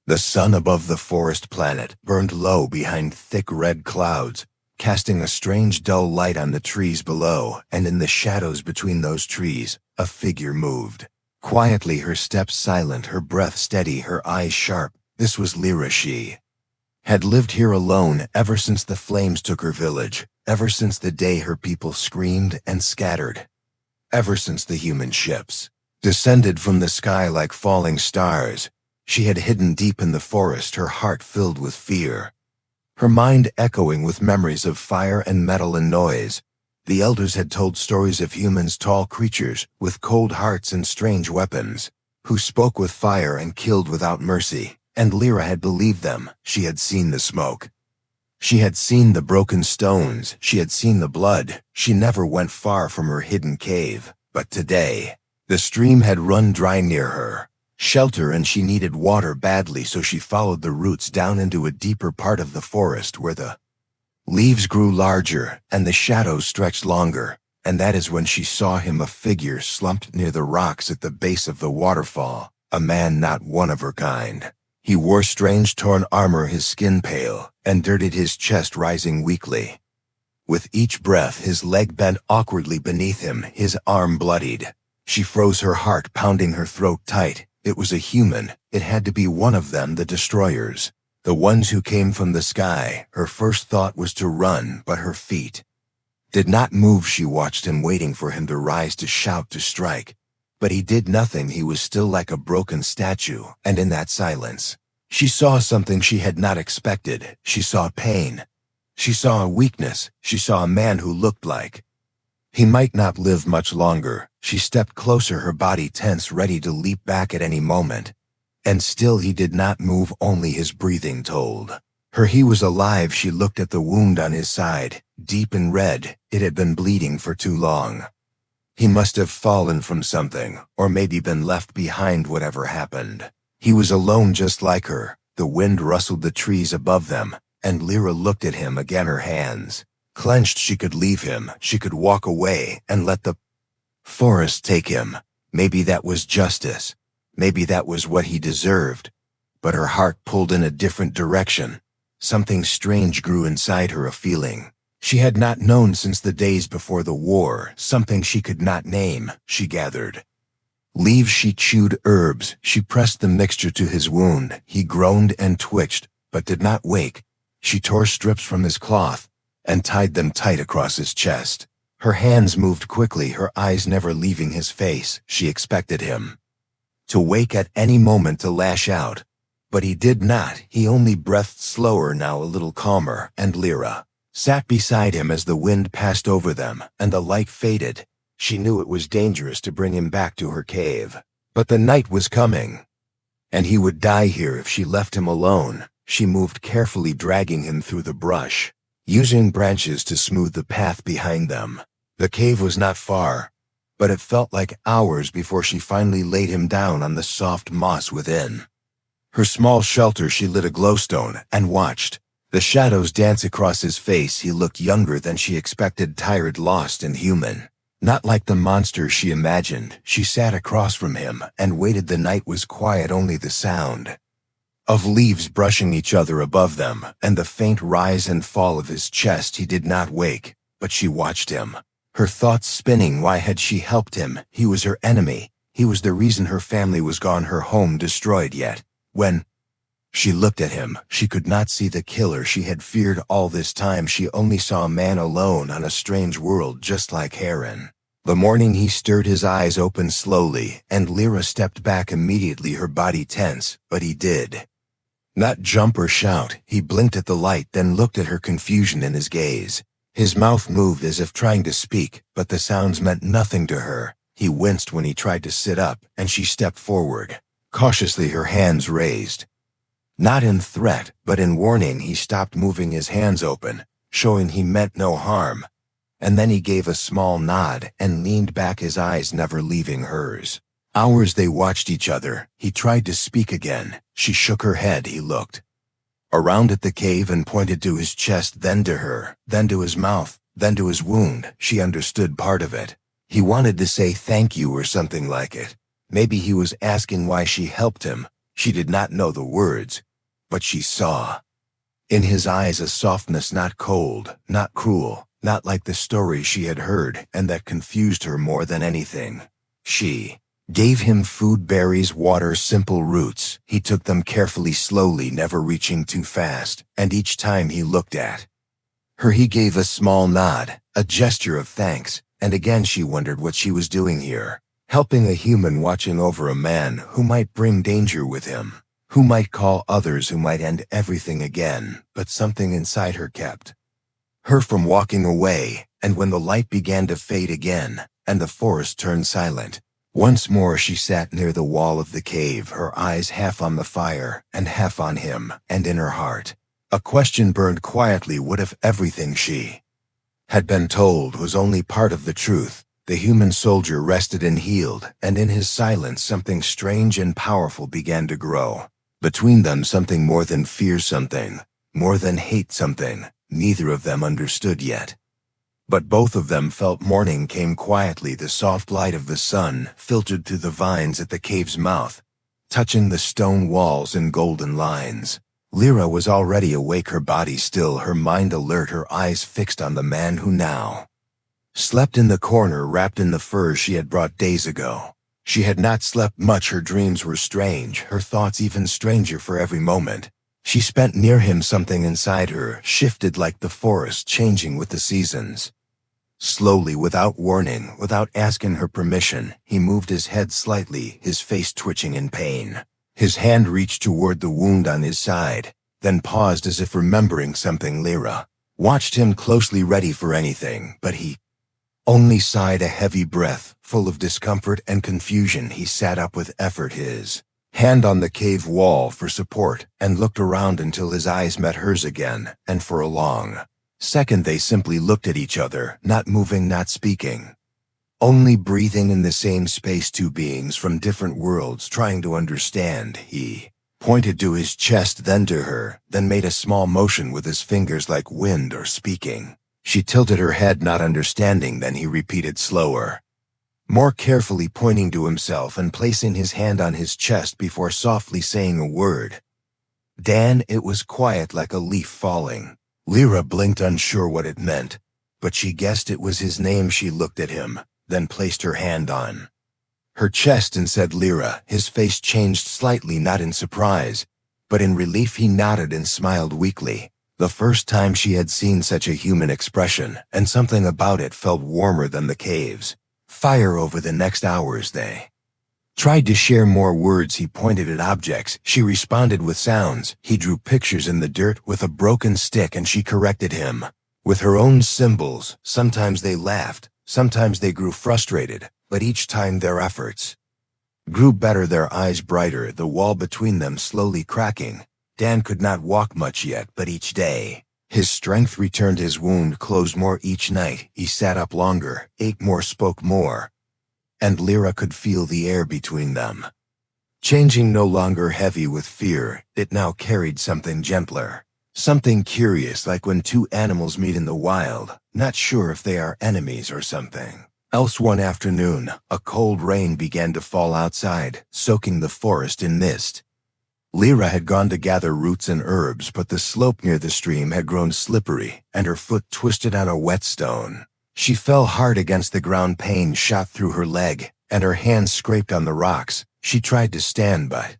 The sun above the forest planet burned low behind thick red clouds, casting a strange dull light on the trees below, and in the shadows between those trees, a figure moved. Quietly, her steps silent, her breath steady, her eyes sharp. This was Lyra. She had lived here alone ever since the flames took her village, ever since the day her people screamed and scattered, ever since the human ships descended from the sky like falling stars. She had hidden deep in the forest, her heart filled with fear, her mind echoing with memories of fire and metal and noise. The elders had told stories of humans, tall creatures with cold hearts and strange weapons, who spoke with fire and killed without mercy, and Lyra had believed them. She had seen the smoke. She had seen the broken stones. She had seen the blood. She never went far from her hidden cave. But today, the stream had run dry near her. Shelter, and she needed water badly, so she followed the roots down into a deeper part of the forest where the leaves grew larger and the shadows stretched longer. And that is when she saw him, a figure slumped near the rocks at the base of the waterfall, a man not one of her kind. He wore strange torn armor, his skin pale and dirtied, his chest rising weakly. With each breath, his leg bent awkwardly beneath him, his arm bloodied. She froze, her heart pounding her throat tight. It was a human. It had to be one of them, the destroyers, the ones who came from the sky. Her first thought was to run, but her feet did not move. She watched him, waiting for him to rise, to shout, to strike. But he did nothing. He was still like a broken statue, and in that silence, she saw something she had not expected. She saw pain. She saw a weakness. She saw a man who looked like he might not live much longer. She stepped closer, her body tense, ready to leap back at any moment. And still he did not move, only his breathing told her he was alive. She looked at the wound on his side, deep and red. It had been bleeding for too long. He must have fallen from something, or maybe been left behind. Whatever happened, he was alone, just like her. The wind rustled the trees above them, and Lyra looked at him again, her hands clenched. She could leave him. She could walk away and let the forest take him. Maybe that was justice. Maybe that was what he deserved. But her heart pulled in a different direction. Something strange grew inside her, a feeling she had not known since the days before the war, something she could not name. She gathered leaves, she chewed herbs, she pressed the mixture to his wound. He groaned and twitched, but did not wake. She tore strips from his cloth and tied them tight across his chest. Her hands moved quickly, her eyes never leaving his face. She expected him to wake at any moment, to lash out. But he did not. He only breathed slower now, a little calmer, and Lyra sat beside him as the wind passed over them and the light faded. She knew it was dangerous to bring him back to her cave. But the night was coming, and he would die here if she left him alone. She moved carefully, dragging him through the brush, using branches to smooth the path behind them. The cave was not far, but it felt like hours before she finally laid him down on the soft moss within her small shelter. She lit a glowstone and watched the shadows dance across his face. He looked younger than she expected, tired, lost, and human. Not like the monster she imagined. She sat across from him and waited. The night was quiet, only the sound of leaves brushing each other above them, and the faint rise and fall of his chest. He did not wake, but she watched him, her thoughts spinning. Why had she helped him? He was her enemy. He was the reason her family was gone, her home destroyed. Yet, when she looked at him, she could not see the killer she had feared all this time. She only saw a man alone on a strange world, just like Heron. The morning he stirred, his eyes opened slowly, and Lyra stepped back immediately, her body tense. But he did not jump or shout. He blinked at the light, then looked at her, confusion in his gaze. His mouth moved as if trying to speak, but the sounds meant nothing to her. He winced when he tried to sit up, and she stepped forward, cautiously, her hands raised. Not in threat, but in warning. He stopped moving, his hands open, showing he meant no harm. And then he gave a small nod and leaned back, his eyes never leaving hers. Hours they watched each other. He tried to speak again. She shook her head. He looked around at the cave and pointed to his chest, then to her, then to his mouth, then to his wound. She understood part of it. He wanted to say thank you or something like it. Maybe he was asking why she helped him. She did not know the words, but she saw. In his eyes a softness not cold, not cruel, not like the stories she had heard, and that confused her more than anything. She gave him food, berries, water, simple roots. He took them carefully, slowly, never reaching too fast, and each time he looked at her he gave a small nod, a gesture of thanks, and again she wondered what she was doing here, helping a human, watching over a man who might bring danger with him, who might call others, who might end everything again. But something inside her kept her from walking away, and when the light began to fade again, and the forest turned silent, once more she sat near the wall of the cave, her eyes half on the fire and half on him, and in her heart a question burned quietly. What if everything she had been told was only part of the truth? The human soldier rested and healed, and in his silence something strange and powerful began to grow. Between them, something more than fear, something more than hate, something neither of them understood yet. But both of them felt. Morning came quietly. The soft light of the sun filtered through the vines at the cave's mouth, touching the stone walls in golden lines. Lyra was already awake, her body still, her mind alert, her eyes fixed on the man who now slept in the corner, wrapped in the furs she had brought days ago. She had not slept much. Her dreams were strange, her thoughts even stranger for every moment she spent near him. Something inside her shifted like the forest, changing with the seasons. Slowly, without warning, without asking her permission, he moved his head slightly, his face twitching in pain. His hand reached toward the wound on his side, then paused as if remembering something. Lyra watched him closely, ready for anything, but he only sighed a heavy breath, full of discomfort and confusion. He sat up with effort, his hand on the cave wall for support, and looked around until his eyes met hers again, and for a long second they simply looked at each other, not moving, not speaking, only breathing in the same space, two beings from different worlds trying to understand. He pointed to his chest, then to her, then made a small motion with his fingers like wind or speaking. She tilted her head, not understanding. Then he repeated slower, more carefully, pointing to himself and placing his hand on his chest before softly saying a word. Dan. It was quiet, like a leaf falling. Lyra blinked, unsure what it meant, but she guessed it was his name. She looked at him, then placed her hand on her chest and said, Lyra. His face changed slightly, not in surprise, but in relief. He nodded and smiled weakly. The first time she had seen such a human expression, and something about it felt warmer than the cave's fire. Over the next hours they tried to share more words. He pointed at objects, she responded with sounds. He drew pictures in the dirt with a broken stick, and she corrected him with her own symbols. Sometimes they laughed, sometimes they grew frustrated, but each time their efforts grew better, their eyes brighter, the wall between them slowly cracking. Dan could not walk much yet, but each day his strength returned. His wound closed more each night. He sat up longer, ate more, spoke more, and Lyra could feel the air between them changing, no longer heavy with fear. It now carried something gentler, something curious, like when two animals meet in the wild, not sure if they are enemies or something else. One afternoon, a cold rain began to fall outside, soaking the forest in mist. Lyra had gone to gather roots and herbs, but the slope near the stream had grown slippery, and her foot twisted on a wet stone. She fell hard against the ground. Pain shot through her leg, and her hands scraped on the rocks. She tried to stand, but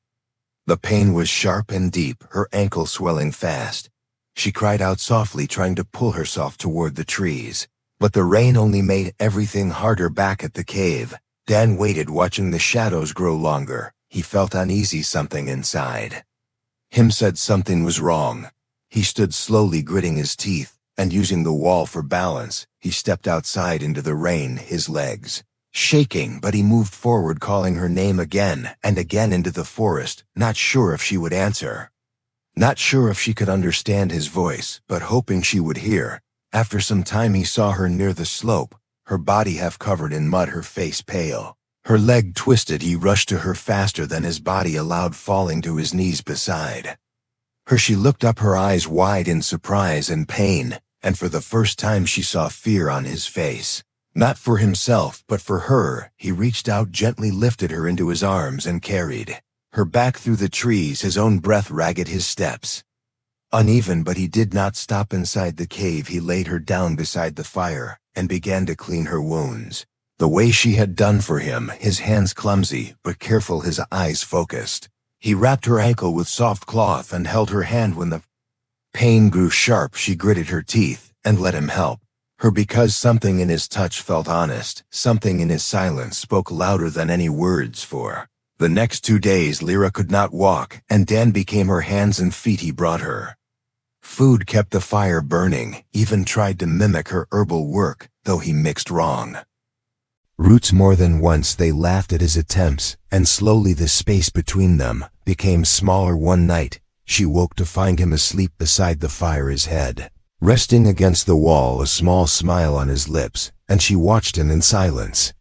the pain was sharp and deep, her ankle swelling fast. She cried out softly, trying to pull herself toward the trees, but the rain only made everything harder. Back at the cave, Dan waited, watching the shadows grow longer. He felt uneasy. Something inside him said something was wrong. He stood slowly, gritting his teeth, and using the wall for balance. He stepped outside into the rain, his legs shaking, but he moved forward, calling her name again and again into the forest, not sure if she would answer, not sure if she could understand his voice, but hoping she would hear. After some time he saw her near the slope, her body half covered in mud, her face pale, her leg twisted. He rushed to her faster than his body allowed, falling to his knees beside her. She looked up, her eyes wide in surprise and pain, and for the first time she saw fear on his face. Not for himself, but for her. He reached out, gently lifted her into his arms and carried her back through the trees, his own breath ragged his steps. Uneven, but he did not stop inside the cave. He laid her down beside the fire and began to clean her wounds. The way she had done for him, his hands clumsy but careful, his eyes focused. He wrapped her ankle with soft cloth and held her hand. When the pain grew sharp, she gritted her teeth and let him help her, because something in his touch felt honest, something in his silence spoke louder than any words. For the next 2 days, Lyra could not walk, and Dan became her hands and feet. He brought her food, kept the fire burning, even tried to mimic her herbal work, though he mixed wrong roots. More than once they laughed at his attempts, and slowly the space between them became smaller. One night, she woke to find him asleep beside the fire, his head resting against the wall, a small smile on his lips, and she watched him in silence,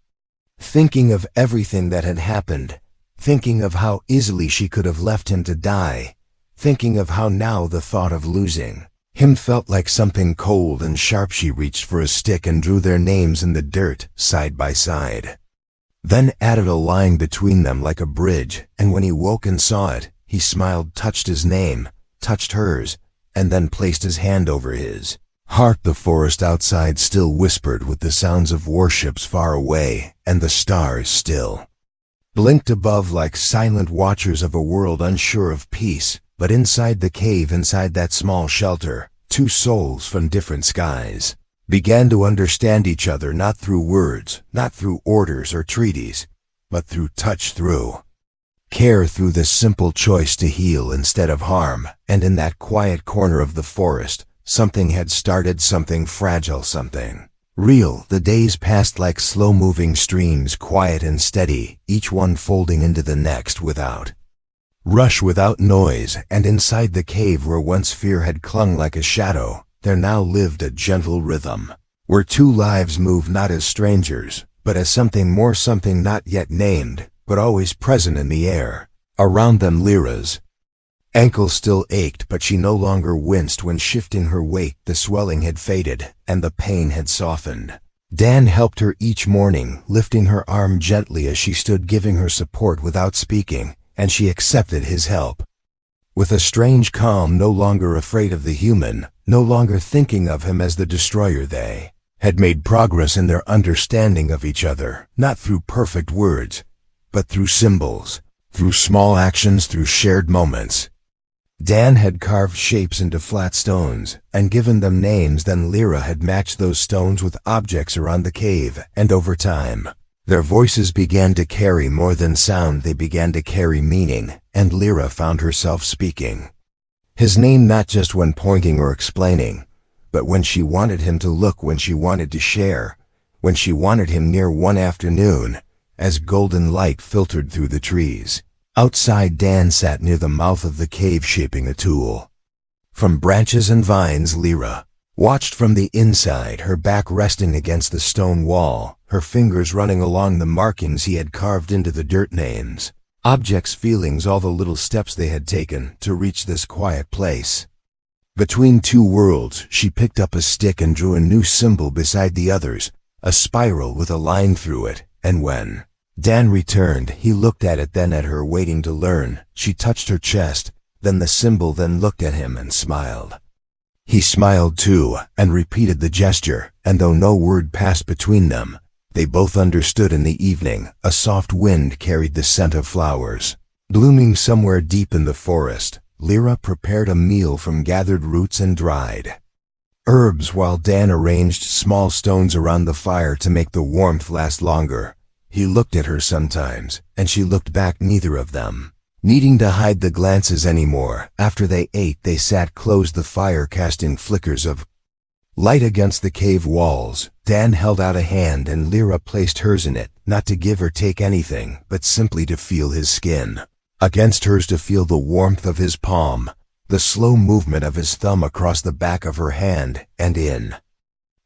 thinking of everything that had happened, thinking of how easily she could have left him to die, thinking of how now the thought of losing him felt like something cold and sharp. She reached for a stick and drew their names in the dirt, side by side, then added a line between them like a bridge, and when he woke and saw it, he smiled, touched his name, touched hers, and then placed his hand over his heart. The forest outside still whispered with the sounds of warships far away, and the stars still blinked above like silent watchers of a world unsure of peace. But inside the cave, inside that small shelter, 2 souls from different skies began to understand each other, not through words, not through orders or treaties, but through touch, through care, through the simple choice to heal instead of harm. And in that quiet corner of the forest, something had started, something fragile, something real. The days passed like slow-moving streams, quiet and steady, each one folding into the next without rush, without noise. And inside the cave, where once fear had clung like a shadow, there now lived a gentle rhythm, where 2 lives moved not as strangers, but as something more, something not yet named, but always present in the air around them. Lyra's ankle still ached, but she no longer winced when shifting her weight. The swelling had faded, and the pain had softened. Dan helped her each morning, lifting her arm gently as she stood, giving her support without speaking, and she accepted his help with a strange calm, no longer afraid of the human, no longer thinking of him as the destroyer. They had made progress in their understanding of each other, not through perfect words, but through symbols, through small actions, through shared moments. Dan had carved shapes into flat stones and given them names. Then Lyra had matched those stones with objects around the cave, and over time, their voices began to carry more than sound. They began to carry meaning, and Lyra found herself speaking his name not just when pointing or explaining, but when she wanted him to look, when she wanted to share, when she wanted him near. One afternoon, as golden light filtered through the trees outside, Dan sat near the mouth of the cave, shaping a tool from branches and vines. Lyra watched from the inside, her back resting against the stone wall, her fingers running along the markings he had carved into the dirt, names, objects, feelings, all the little steps they had taken to reach this quiet place between 2 worlds. She picked up a stick and drew a new symbol beside the others, a spiral with a line through it, and when Dan returned, he looked at it, then at her, waiting to learn. She touched her chest, then the symbol, then looked at him and smiled. He smiled too, and repeated the gesture, and though no word passed between them, they both understood. In the evening, a soft wind carried the scent of flowers blooming somewhere deep in the forest. Lyra prepared a meal from gathered roots and dried herbs, while Dan arranged small stones around the fire to make the warmth last longer. He looked at her sometimes, and she looked back, neither of them needing to hide the glances anymore. After they ate, they sat close, the fire casting flickers of light against the cave walls. Dan held out a hand and Lyra placed hers in it, not to give or take anything, but simply to feel his skin against hers, to feel the warmth of his palm, the slow movement of his thumb across the back of her hand, and in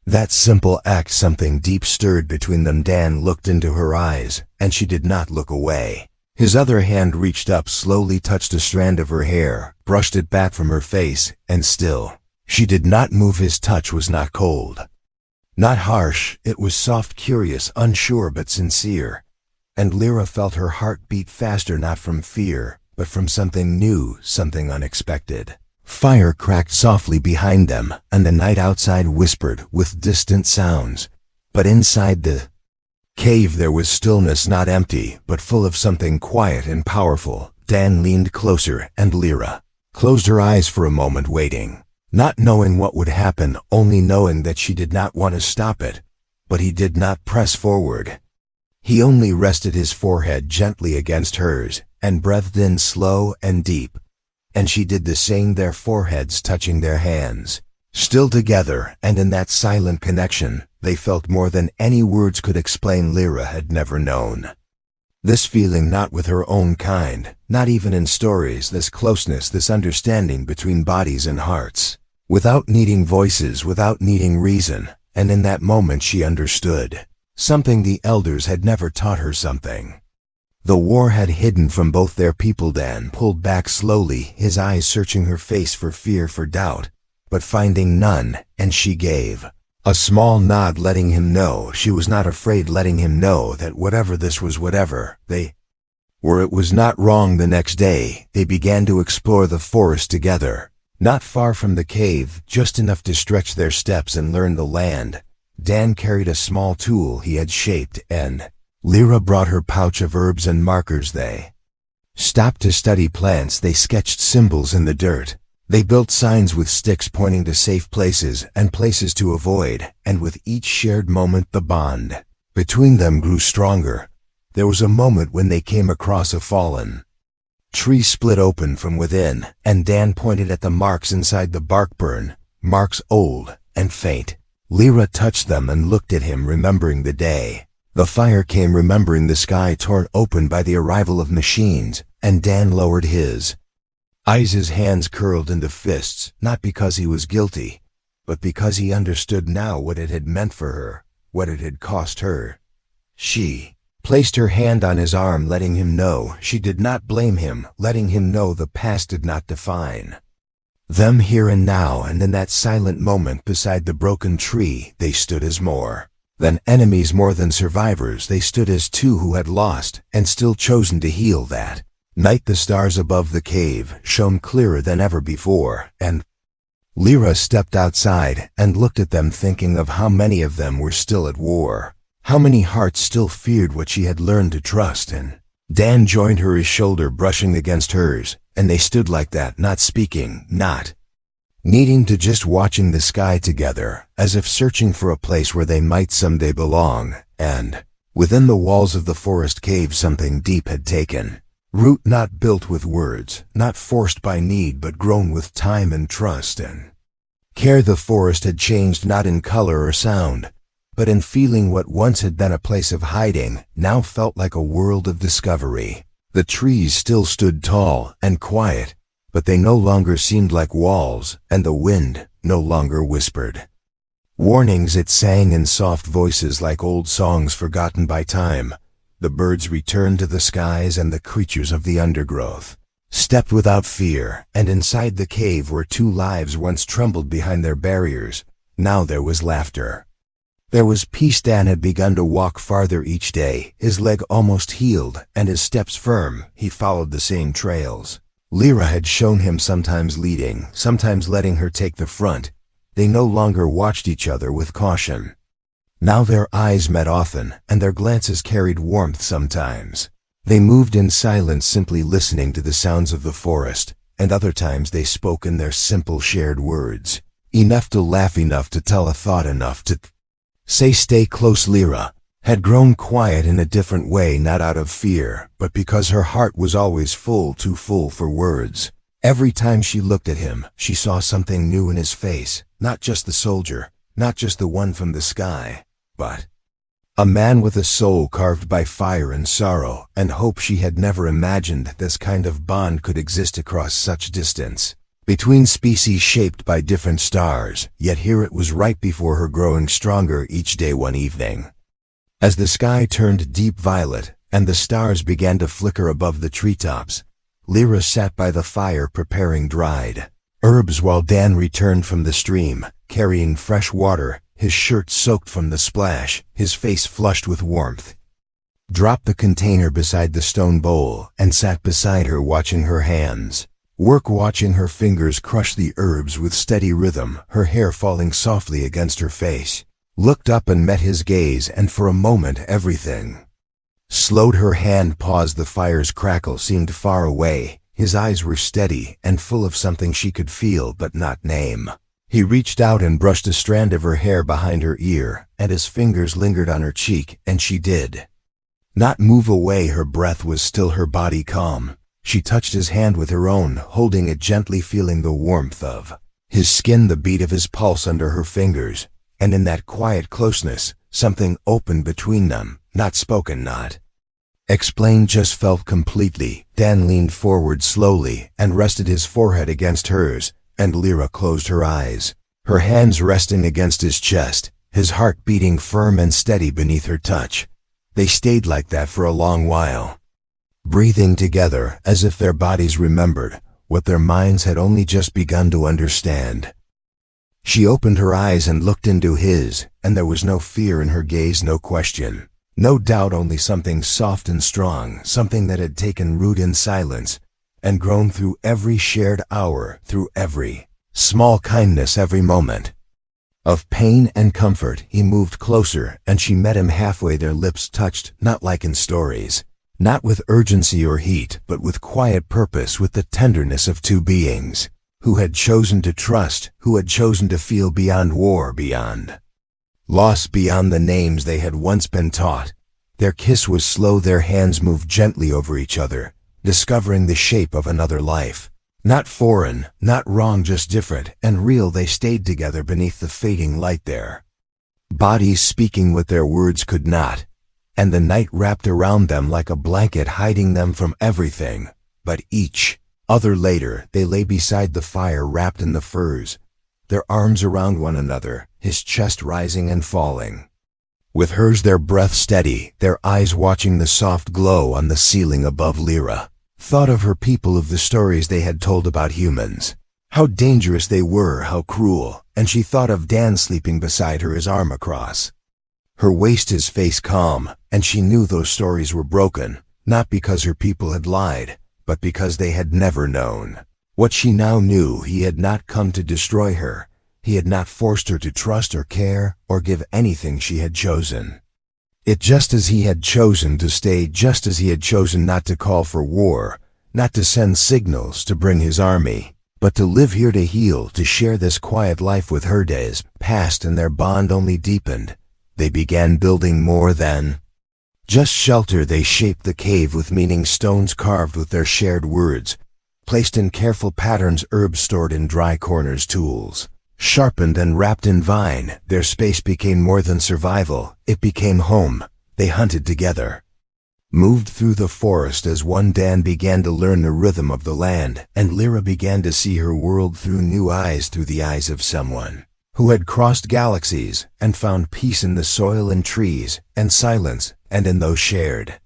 that simple act something deep stirred between them. Dan looked into her eyes, and she did not look away. His other hand reached up, slowly touched a strand of her hair, brushed it back from her face, and still she did not move. His touch was not cold, not harsh. It was soft, curious, unsure, but sincere. and Lyra felt her heart beat faster, not from fear, but from something new, something unexpected. Fire cracked softly behind them, and the night outside whispered with distant sounds. But inside the cave there was stillness, not empty, but full of something quiet and powerful. Dan leaned closer, and Lyra closed her eyes for a moment, waiting, not knowing what would happen, only knowing that she did not want to stop it. But he did not press forward. He only rested his forehead gently against hers, and breathed in slow and deep. And she did the same, their foreheads touching their hands. Still together, and in that silent connection, they felt more than any words could explain. Lyra had never known this feeling, not with her own kind, not even in stories, this closeness, this understanding between bodies and hearts, without needing voices, without needing reason. And in that moment she understood something the elders had never taught her, something the war had hidden from both their people. Dan pulled back slowly, his eyes searching her face for fear, for doubt, but finding none, and she gave a small nod, letting him know she was not afraid, letting him know that whatever this was, whatever they were, it was not wrong. The next day, they began to explore the forest together, not far from the cave, just enough to stretch their steps and learn the land. Dan carried a small tool he had shaped, and Lyra brought her pouch of herbs and markers. They stopped to study plants, they sketched symbols in the dirt. They built signs with sticks pointing to safe places and places to avoid, and with each shared moment the bond between them grew stronger. There was a moment when they came across a fallen tree split open from within, and Dan pointed at the marks inside the bark burn, marks old and faint. Lyra touched them and looked at him, remembering the day the fire came, remembering the sky torn open by the arrival of machines, and Dan lowered his eyes, his hands curled into fists, not because he was guilty, but because he understood now what it had meant for her, what it had cost her. She placed her hand on his arm, letting him know she did not blame him, letting him know the past did not define them here and now. And in that silent moment beside the broken tree, they stood as more than enemies, more than survivors. They stood as two who had lost and still chosen to heal. That night the stars above the cave shone clearer than ever before, and Lyra stepped outside and looked at them, thinking of how many of them were still at war, how many hearts still feared what she had learned to trust. And Dan joined her, his shoulder brushing against hers, and they stood like that, not speaking, not needing to, just watching the sky together, as if searching for a place where they might someday belong. And within the walls of the forest cave something deep had taken root, not built with words, not forced by need, but grown with time and trust and care. The forest had changed, not in color or sound, but in feeling. What once had been a place of hiding now felt like a world of discovery. The trees still stood tall and quiet, but they no longer seemed like walls, and the wind no longer whispered warnings. It sang in soft voices like old songs forgotten by time. The birds returned to the skies, and the creatures of the undergrowth stepped without fear. And inside the cave, where two lives once trembled behind their barriers, now there was laughter. There was peace. Dan had begun to walk farther each day, his leg almost healed and his steps firm. He followed the same trails Lyra had shown him, sometimes leading, sometimes letting her take the front. They no longer watched each other with caution. Now their eyes met often, and their glances carried warmth. Sometimes they moved in silence, simply listening to the sounds of the forest, and other times they spoke in their simple shared words, enough to laugh, enough to tell a thought, enough to say stay close. Lyra had grown quiet in a different way, not out of fear, but because her heart was always full, too full for words. Every time she looked at him, she saw something new in his face, not just the soldier, not just the one from the sky, but a man with a soul carved by fire and sorrow and hope. She had never imagined this kind of bond could exist across such distance, between species shaped by different stars, yet here it was right before her, growing stronger each day. One evening, as the sky turned deep violet and the stars began to flicker above the treetops, Lyra sat by the fire preparing dried herbs while Dan returned from the stream, carrying fresh water, his shirt soaked from the splash, his face flushed with warmth. dropped the container beside the stone bowl, and sat beside her watching her hands work, watching her fingers crush the herbs with steady rhythm, her hair falling softly against her face. Looked up and met his gaze, and for a moment everything slowed. Her hand paused, the fire's crackle seemed far away. His eyes were steady and full of something she could feel but not name. He reached out and brushed a strand of her hair behind her ear, and his fingers lingered on her cheek, and she did not move away. Her breath was still, her body calm. She touched his hand with her own, holding it gently, feeling the warmth of his skin, the beat of his pulse under her fingers. And in that quiet closeness, something opened between them, not spoken, not explained, just felt completely. Dan leaned forward slowly and rested his forehead against hers, and Lyra closed her eyes, her hands resting against his chest, his heart beating firm and steady beneath her touch. They stayed like that for a long while, breathing together as if their bodies remembered what their minds had only just begun to understand. She opened her eyes and looked into his, and there was no fear in her gaze, no question, no doubt, only something soft and strong, something that had taken root in silence and grown through every shared hour, through every small kindness, every moment of pain and comfort. He moved closer, and she met him halfway. Their lips touched, not like in stories, not with urgency or heat, but with quiet purpose, with the tenderness of two beings who had chosen to trust, who had chosen to feel beyond war, beyond loss, beyond the names they had once been taught. Their kiss was slow, their hands moved gently over each other, discovering the shape of another life. Not foreign, not wrong, just different and real. They stayed together beneath the fading light, their bodies speaking what their words could not, and the night wrapped around them like a blanket, hiding them from everything but each other. Later, they lay beside the fire, wrapped in the furs, their arms around one another, his chest rising and falling with hers, their breath steady, their eyes watching the soft glow on the ceiling above. Lyra thought of her people, of the stories they had told about humans, how dangerous they were, how cruel, and she thought of Dan sleeping beside her, his arm across her waist, his face calm, and she knew those stories were broken, not because her people had lied, but because they had never known what she now knew. He had not come to destroy her. He had not forced her to trust or care or give anything. She had chosen it, just as he had chosen to stay, just as he had chosen not to call for war, not to send signals to bring his army, but to live here, to heal, to share this quiet life with her. Days passed and their bond only deepened. They began building more than just shelter. They shaped the cave with meaning, stones carved with their shared words, placed in careful patterns, herbs stored in dry corners, tools sharpened and wrapped in vine. Their space became more than survival, it became home. They hunted together, moved through the forest as one. Dan began to learn the rhythm of the land, and Lyra began to see her world through new eyes, through the eyes of someone who had crossed galaxies and found peace in the soil and trees and silence, and in those shared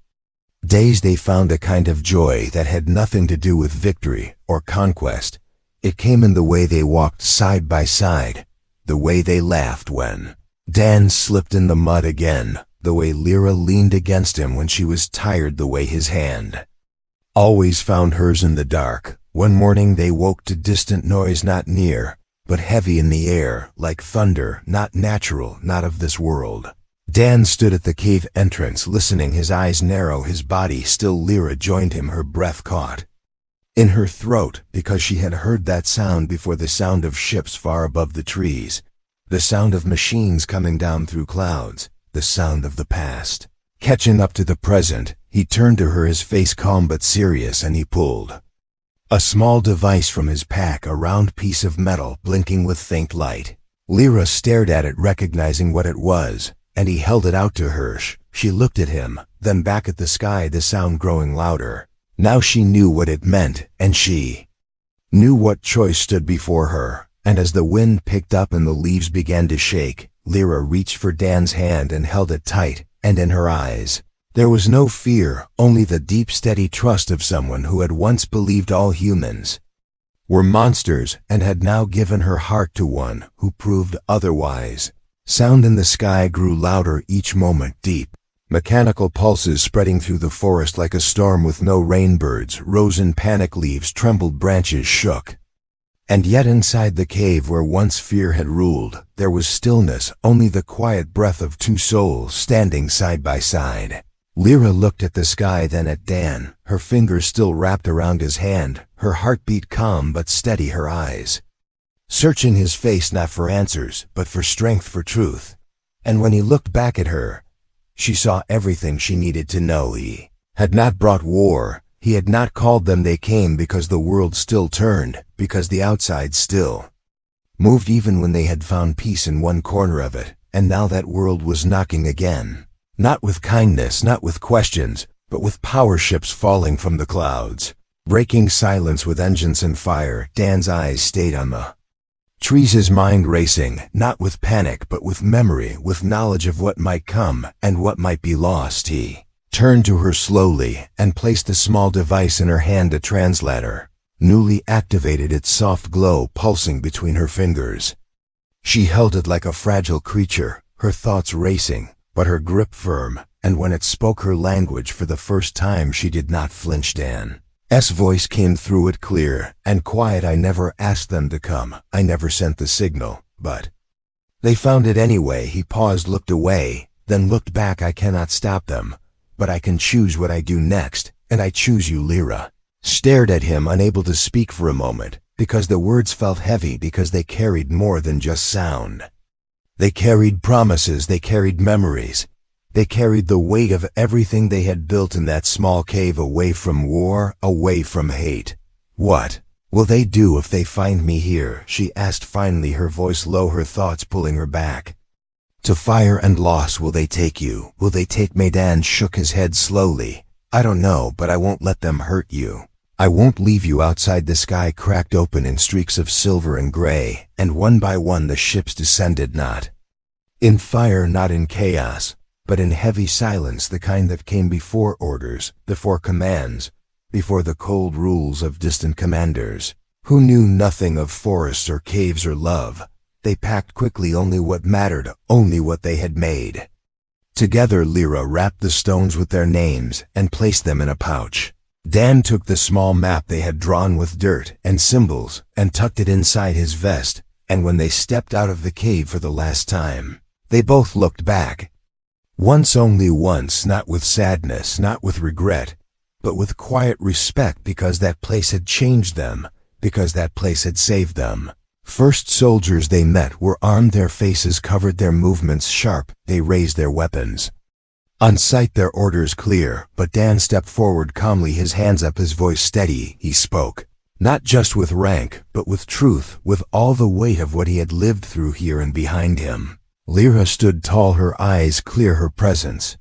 days they found a kind of joy that had nothing to do with victory or conquest. It came in the way they walked side by side, the way they laughed when Dan slipped in the mud again, the way Lyra leaned against him when she was tired, the way his hand always found hers in the dark. One morning they woke to distant noise, not near, but heavy in the air, like thunder, not natural, not of this world. Dan stood at the cave entrance, listening, his eyes narrow, his body still. Lyra joined him, her breath caught in her throat, because she had heard that sound before, the sound of ships far above the trees, the sound of machines coming down through clouds, the sound of the past catching up to the present. He turned to her, his face calm but serious, and he pulled a small device from his pack, a round piece of metal blinking with faint light. Lyra stared at it, recognizing what it was, and he held it out to her. She looked at him, then back at the sky, the sound growing louder. Now she knew what it meant, and she knew what choice stood before her. And as the wind picked up and the leaves began to shake, Lyra reached for Dan's hand and held it tight, and in her eyes there was no fear, only the deep, steady trust of someone who had once believed all humans were monsters and had now given her heart to one who proved otherwise. Sound in the sky grew louder each moment, deep, Mechanical pulses spreading through the forest like a storm with no rainbirds rose in panic, leaves trembled, branches shook. And yet inside the cave where once fear had ruled, there was stillness, only the quiet breath of two souls standing side by side. Lyra looked at the sky, then at Dan, her fingers still wrapped around his hand, her heartbeat calm but steady, her eyes searching his face not for answers, but for strength, for truth. And when he looked back at her, she saw everything she needed to know. He had not brought war. He had not called them. They came because the world still turned, because the outside still moved even when they had found peace in one corner of it, and now that world was knocking again. Not with kindness, not with questions, but with power ships falling from the clouds, breaking silence with engines and fire. Dan's eyes stayed on the trees, his mind racing, not with panic but with memory, with knowledge of what might come and what might be lost. He turned to her slowly and placed a small device in her hand, a translator, newly activated, its soft glow pulsing between her fingers. She held it like a fragile creature, her thoughts racing, but her grip firm, and when it spoke her language for the first time she did not flinch. Dan's voice came through it, clear and quiet. I never asked them to come, I never sent the signal, but they found it anyway. He paused, looked away, then looked back. I cannot stop them, but I can choose what I do next, and I choose you. Lyra stared at him, unable to speak for a moment, because the words felt heavy, because they carried more than just sound. They carried promises, they carried memories, they carried the weight of everything they had built in that small cave, away from war, away from hate. What will they do if they find me here? She asked finally, her voice low, her thoughts pulling her back. To fire and loss. Will they take you? Will they take me? Dan shook his head slowly. I don't know, but I won't let them hurt you. I won't leave you outside. The sky cracked open in streaks of silver and gray, and one by one the ships descended, not in fire, not in chaos, but in heavy silence, the kind that came before orders, before commands, before the cold rules of distant commanders who knew nothing of forests or caves or love. They packed quickly only what mattered, only what they had made. Together Lyra wrapped the stones with their names and placed them in a pouch. Dan took the small map they had drawn with dirt and symbols and tucked it inside his vest, and when they stepped out of the cave for the last time, they both looked back. Once, only once, not with sadness, not with regret, but with quiet respect, because that place had changed them, because that place had saved them. First soldiers they met were armed, their faces covered, their movements sharp, they raised their weapons. On sight, their orders clear, but Dan stepped forward calmly, his hands up, his voice steady. He spoke, not just with rank, but with truth, with all the weight of what he had lived through here and behind him. Lyra stood tall, her eyes clear, her presence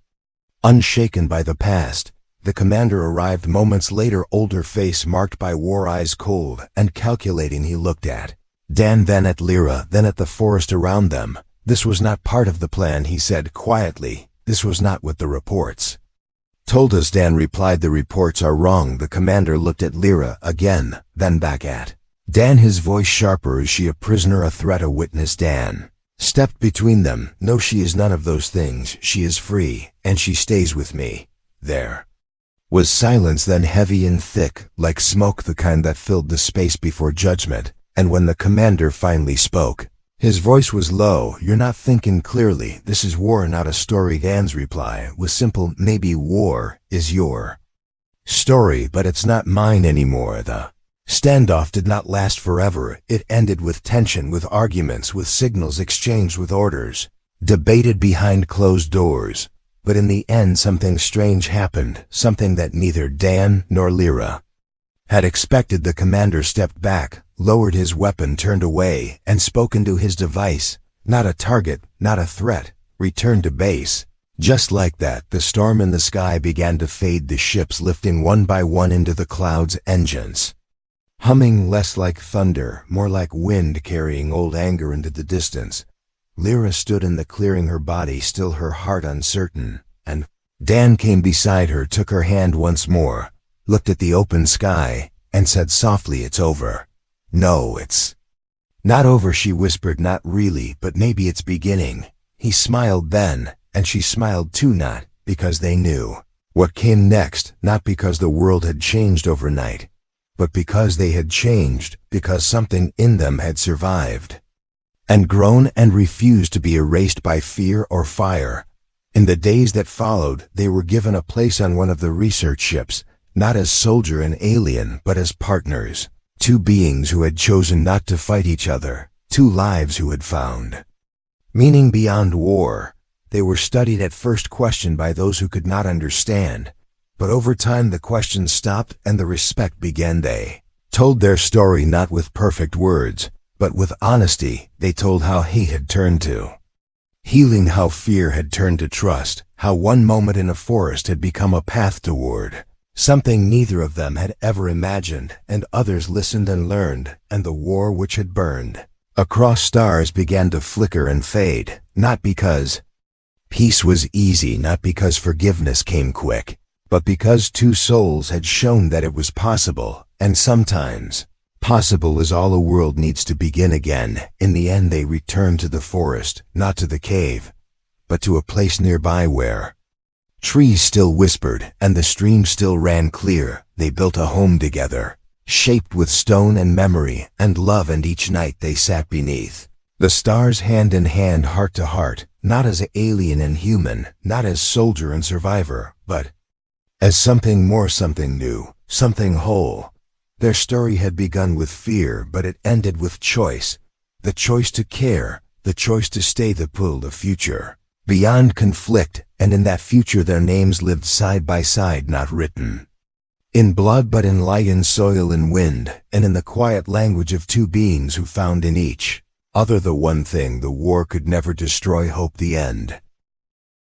unshaken by the past. The commander arrived moments later, older face marked by war, eyes cold and calculating. He looked at Dan, then at Lyra, then at the forest around them. This was not part of the plan, he said quietly. This was not what the reports told us. Dan replied, the reports are wrong. The commander looked at Lyra again, then back at Dan, his voice sharper. Is she a prisoner, a threat, a witness? Dan stepped between them. No, she is none of those things. She is free, and she stays with me. There was silence, then heavy and thick, like smoke, the kind that filled the space before judgment. And when the commander finally spoke, his voice was low. You're not thinking clearly. This is war, not a story. Dan's reply was simple. Maybe war is your story, but it's not mine anymore. The standoff did not last forever. It ended with tension, with arguments, with signals exchanged, with orders debated behind closed doors. But in the end something strange happened, something that neither Dan nor Lyra had expected. The commander stepped back, lowered his weapon, turned away, and spoke into his device. Not a target, not a threat. Return to base. Just like that, the storm in the sky began to fade, the ships lifting one by one into the clouds, engines humming less like thunder, more like wind carrying old anger into the distance. Lyra stood in the clearing, her body still, her heart uncertain, and Dan came beside her, took her hand once more, looked at the open sky, and said softly, it's over. No, it's not over, she whispered. Not really, but maybe it's beginning. He smiled then, and she smiled too. Not because they knew what came next, not because the world had changed overnight, but because they had changed, because something in them had survived and grown and refused to be erased by fear or fire. In the days that followed, they were given a place on one of the research ships, not as soldier and alien, but as partners. Two beings who had chosen not to fight each other. Two lives who had found meaning beyond war. They were studied at first, questioned by those who could not understand. But over time the questions stopped and the respect began. They told their story not with perfect words, but with honesty. They told how hate had turned to healing, how fear had turned to trust, how one moment in a forest had become a path toward something neither of them had ever imagined. And others listened and learned, and the war which had burned across stars began to flicker and fade, not because peace was easy, not because forgiveness came quick, but because two souls had shown that it was possible. And sometimes possible is all a world needs to begin again. In the end they returned to the forest, not to the cave, but to a place nearby where trees still whispered and the stream still ran clear. They built a home together, shaped with stone and memory and love, and each night they sat beneath the stars, hand in hand, heart to heart, not as alien and human, not as soldier and survivor, but as something more, something new, something whole. Their story had begun with fear, but it ended with choice. The choice to care, the choice to stay, the pull, the future beyond conflict. And in that future their names lived side by side, not written in blood but in light, in soil, in wind, and in the quiet language of two beings who found in each other the one thing the war could never destroy: hope. The end.